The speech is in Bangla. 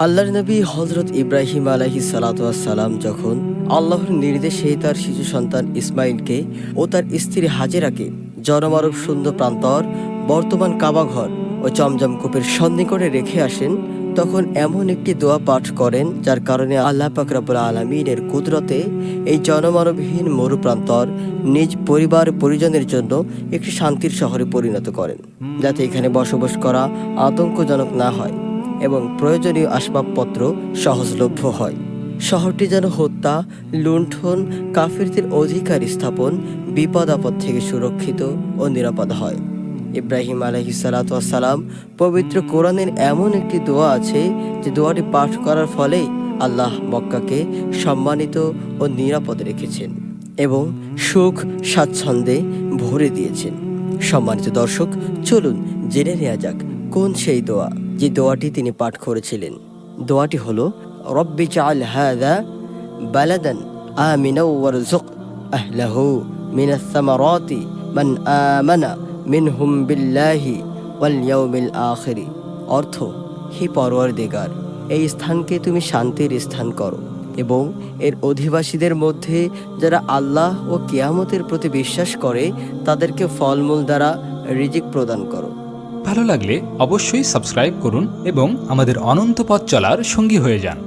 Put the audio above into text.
আল্লাহর নবী হযরত ইব্রাহিম আলাইহিস সালাতু ওয়াস সালাম যখন আল্লাহর নির্দেশে তার শিশু সন্তান ইসমাইলকে ও তার স্ত্রী হাজেরাকে জনমানব শূন্য প্রান্তর বর্তমান কাবাঘর ও জমজম কূপের সন্নিকটে রেখে আসেন, তখন এমন একটি দোয়া পাঠ করেন যার কারণে আল্লাহ পাক রব্বুল আলামিনের কুদরতে এই জনমানবহীন মরুপ্রান্তর নিজ পরিবার পরিজনের জন্য একটি শান্তির শহরে পরিণত করেন, যাতে এখানে বসবাস করা আতঙ্কজনক না হয় এবং প্রয়োজনীয় আসবাবপত্র সহজলভ্য হয়। শহরটি যেন হত্যা, লুণ্ঠন, কাফিরদের অধিকার স্থাপন, বিপদ আপদ থেকে সুরক্ষিত ও নিরাপদ হয়। ইব্রাহিম আলাইহিস সালাতু ওয়াস সালাম পবিত্র কোরআনের এমন একটি দোয়া আছে যে দোয়াটি পাঠ করার ফলে আল্লাহ মক্কাকে সম্মানিত ও নিরাপদ রেখেছেন এবং সুখ স্বাচ্ছন্দ্যে ভরে দিয়েছেন। সম্মানিত দর্শক, চলুন জেনে নেওয়া যাক কোন সেই দোয়া যে দোয়াটি তিনি পাঠ করেছিলেন। দোয়াটি হলো, রব্বি জাআল হাযা বালাদান আমিনা ওয়ারযুক আহলাহু মিনাস সামারাতি মান আমানা মিনহুম বিল্লাহি ওয়াল ইয়াউমিল আখির। অর্থ, হে পরওয়ারদিগার, এই স্থানকে তুমি শান্তির স্থান করো এবং এর অধিবাসীদের মধ্যে যারা আল্লাহ ও কিয়ামতের প্রতি বিশ্বাস করে তাদেরকে ফলমূল দ্বারা রিজিক প্রদান করো। ভালো লাগলে অবশ্যই সাবস্ক্রাইব করুন এবং আমাদের অনন্ত পথ চলার সঙ্গী হয়ে যান।